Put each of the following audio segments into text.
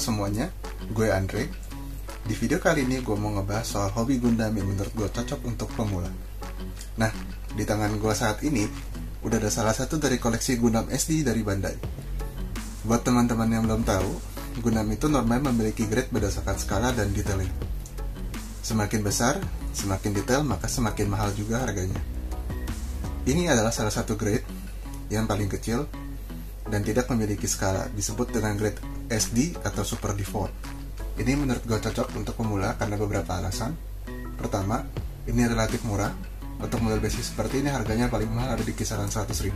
semuanya, gue Andre. Di video kali ini gue mau ngebahas soal hobi Gundam yang menurut gue cocok untuk pemula. Nah, di tangan gue saat ini udah ada salah satu dari koleksi Gundam SD dari Bandai. Buat teman-teman yang belum tahu, Gundam itu normalnya memiliki grade berdasarkan skala dan detailnya. Semakin besar, semakin detail, maka semakin mahal juga harganya. Ini adalah salah satu grade yang paling kecil dan tidak memiliki skala, disebut dengan grade SD atau Super Default. Ini menurut gue cocok untuk pemula karena beberapa alasan. Pertama, ini relatif murah. Untuk model basic seperti ini harganya paling mahal ada di kisaran 100.000.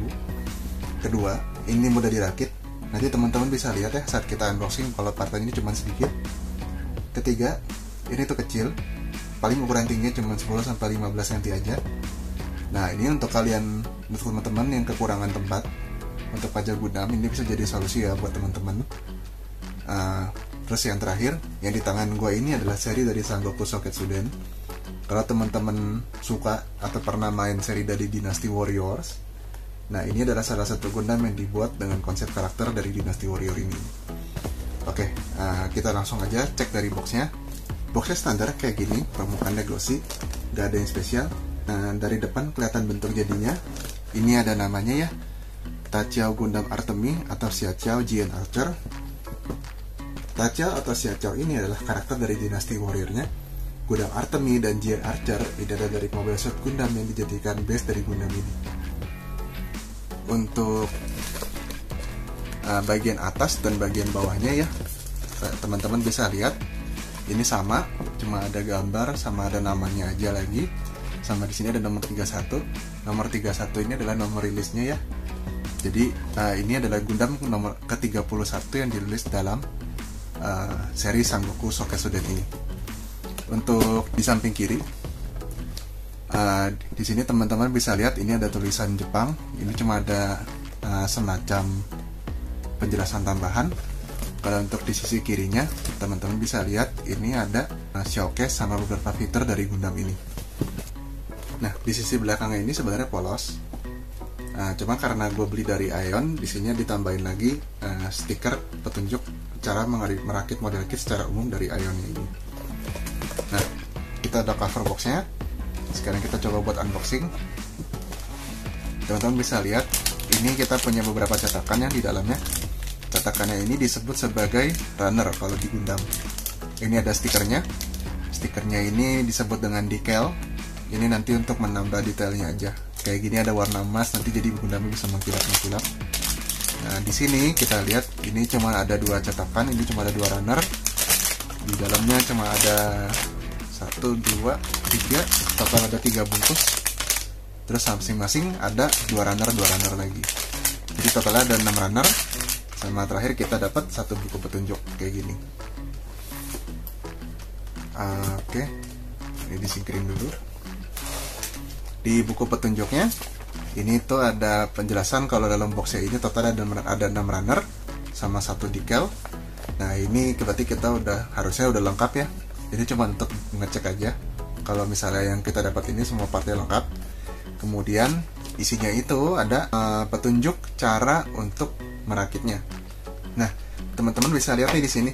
Kedua, ini mudah dirakit. Nanti teman-teman bisa lihat ya saat kita unboxing kalau partnya ini cuma sedikit. Ketiga, ini tuh kecil. Paling ukuran tingginya cuma 10-15 cm aja. Nah, ini untuk kalian, untuk teman-teman yang kekurangan tempat untuk pajak Gundam, ini bisa jadi solusi ya buat teman-teman. Terus yang terakhir, yang di tangan gue ini adalah seri dari Sangoku Soketsuden. Kalau teman-teman suka atau pernah main seri dari Dynasty Warriors, nah ini adalah salah satu Gundam yang dibuat dengan konsep karakter dari Dynasty Warrior ini. Oke, kita langsung aja cek dari boxnya. Boxnya standar kayak gini, permukaannya glossy, gak ada yang spesial. Nah, dari depan kelihatan bentuk jadinya. Ini ada namanya ya, Tachiao Gundam Artemis atau Xiaoqiao Jian Archer. Tachiao atau Xiaoqiao ini adalah karakter dari Dynasty Warrior-nya. Gundam Artemis dan Jian Archer ini adalah dari Mobile Suit Gundam yang dijadikan base dari Gundam ini. Untuk bagian atas dan bagian bawahnya ya, teman-teman bisa lihat ini sama, cuma ada gambar sama ada namanya aja lagi. Sama di sini ada nomor 31. Nomor 31 ini adalah nomor rilisnya ya. Jadi ini adalah Gundam nomor ke-31 yang dirilis dalam seri Sangoku Soketsuden ini. Untuk di samping kiri, di sini teman-teman bisa lihat ini ada tulisan Jepang. Ini cuma ada semacam penjelasan tambahan. Kalau untuk di sisi kirinya, teman-teman bisa lihat ini ada showcase sama beberapa fitur dari Gundam ini. Nah, di sisi belakangnya ini sebenarnya polos. Cuma karena gue beli dari Ion, di sini ditambahin lagi stiker petunjuk cara merakit model kit secara umum dari Ion ini. Nah, kita udah cover boxnya. Sekarang kita coba buat unboxing. Teman-teman bisa lihat, ini kita punya beberapa cetakan yang di dalamnya. Cetakannya ini disebut sebagai runner kalau di Gundam. Ini ada stikernya. Stikernya ini disebut dengan decal. Ini nanti untuk menambah detailnya aja. Kayak gini ada warna emas, nanti jadi Gundamnya bisa mengkilap-mengkilap. Nah, di sini kita lihat ini cuma ada 2 cetakan, ini cuma ada 2 runner. Di dalamnya cuma ada 1, 2, 3, total ada 3 bungkus. Terus masing-masing ada 2 runner lagi. Jadi totalnya ada 6 runner. Sama terakhir kita dapat 1 buku petunjuk kayak gini. Oke, ini disingkirin dulu. Di buku petunjuknya ini tuh ada penjelasan kalau dalam boxnya ini total ada 6 runner sama 1 decal. Nah, ini berarti kita harusnya udah lengkap ya. Ini cuma untuk ngecek aja kalau misalnya yang kita dapat ini semua partnya lengkap. Kemudian isinya itu ada petunjuk cara untuk merakitnya. Nah, teman-teman bisa lihat nih di sini.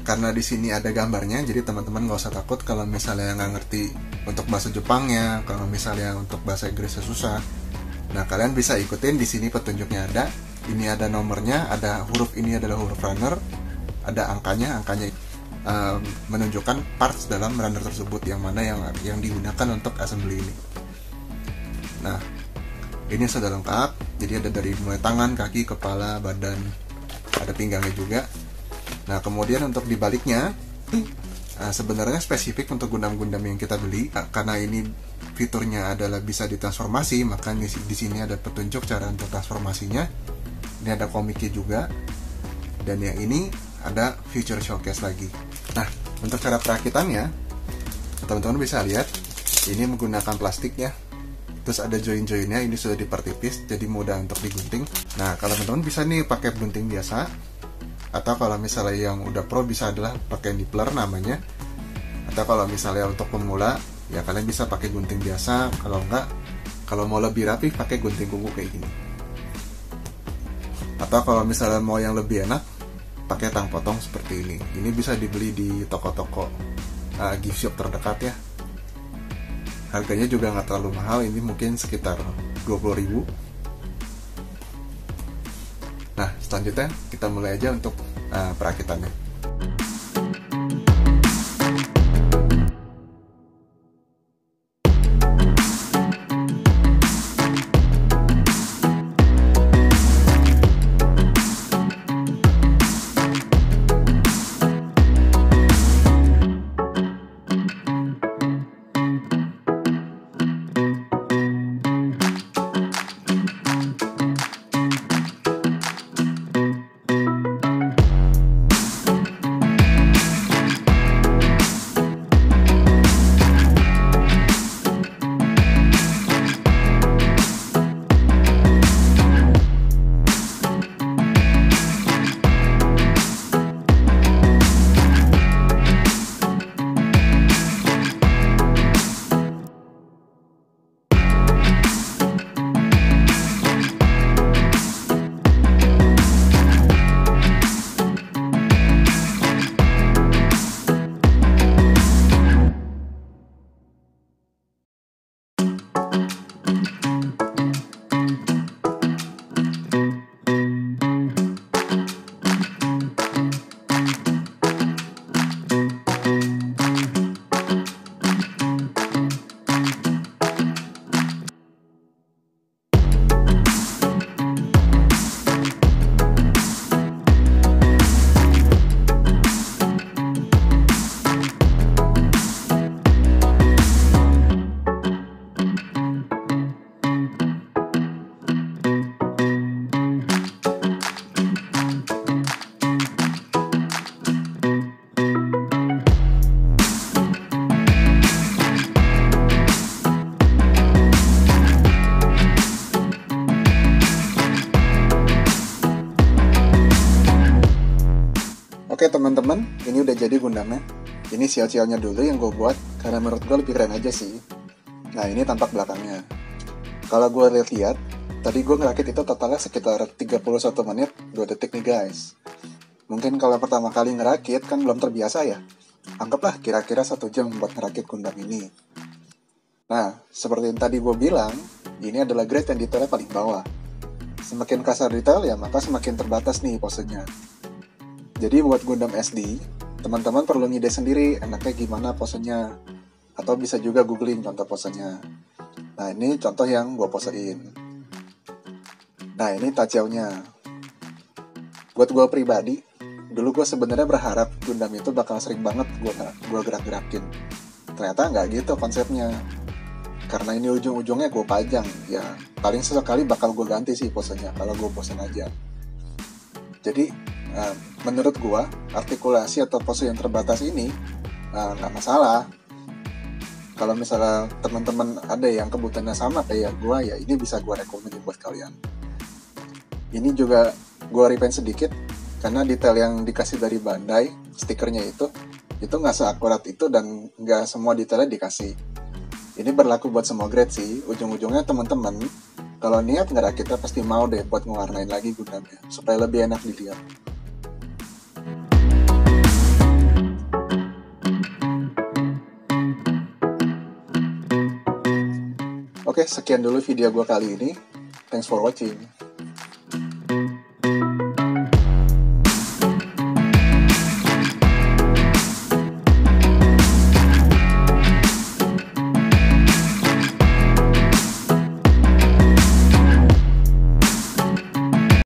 Karena di sini ada gambarnya, jadi teman-teman nggak usah takut kalau misalnya nggak ngerti untuk bahasa Jepangnya, kalau misalnya untuk bahasa Inggrisnya susah. Nah, kalian bisa ikutin di sini petunjuknya ada. Ini ada nomornya, ada huruf ini adalah huruf runner, ada angkanya menunjukkan parts dalam runner tersebut yang mana yang digunakan untuk assembly ini. Nah, ini sudah lengkap. Jadi ada dari mulai tangan, kaki, kepala, badan, ada pinggangnya juga. Nah, kemudian untuk dibaliknya, sebenarnya spesifik untuk Gundam-Gundam yang kita beli, karena ini fiturnya adalah bisa ditransformasi, maka di sini ada petunjuk cara untuk transformasinya. Ini ada komiknya juga, dan yang ini ada feature showcase lagi. Nah, untuk cara perakitannya, teman-teman bisa lihat, ini menggunakan plastik ya. Terus ada join-joinnya, ini sudah dipertipis, jadi mudah untuk digunting. Nah, kalau teman-teman bisa nih pakai gunting biasa. Atau kalau misalnya yang udah pro bisa adalah pakai nippler namanya. Atau kalau misalnya untuk pemula ya kalian bisa pakai gunting biasa. Kalau enggak, kalau mau lebih rapi pakai gunting kuku kayak gini. Atau kalau misalnya mau yang lebih enak, pakai tang potong seperti ini. Ini bisa dibeli di toko-toko gift shop terdekat ya. Harganya juga nggak terlalu mahal, ini mungkin sekitar 20.000. Nah, selanjutnya kita mulai aja untuk perakitannya. Oke teman-teman, ini udah jadi Gundamnya. Ini sial-sialnya dulu yang gue buat, karena menurut gue lebih keren aja sih. Nah ini tampak belakangnya. Kalau gue lihat-lihat, tadi gue ngerakit itu totalnya sekitar 31 menit 2 detik nih guys. Mungkin kalau pertama kali ngerakit kan belum terbiasa ya. Anggaplah kira-kira 1 jam buat ngerakit Gundam ini. Nah, seperti yang tadi gue bilang, ini adalah grade yang detailnya paling bawah. Semakin kasar detail ya, maka semakin terbatas nih posenya. Jadi buat Gundam SD, teman-teman perlu ngide sendiri enaknya gimana posenya. Atau bisa juga googling contoh posenya. Nah ini contoh yang gue posein. Nah ini Tachio-nya. Buat gue pribadi, dulu gue sebenarnya berharap Gundam itu bakal sering banget gue gerak-gerakin. Ternyata nggak gitu konsepnya. Karena ini ujung-ujungnya gue pajang, ya paling sesekali bakal gue ganti sih posenya kalau gue bosan aja. Jadi menurut gua artikulasi atau pose yang terbatas ini nggak masalah. Kalau misalnya teman-teman ada yang kebutuhannya sama kayak gua, ya ini bisa gua rekomendasi buat kalian. Ini juga gua repaint sedikit karena detail yang dikasih dari Bandai stikernya itu nggak seakurat itu dan nggak semua detailnya dikasih. Ini berlaku buat semua grade sih. Ujung-ujungnya teman-teman kalau niat ngerakitnya pasti mau deh buat ngewarnain lagi Gundamnya supaya lebih enak dilihat. Oke, sekian dulu video gue kali ini. Thanks for watching.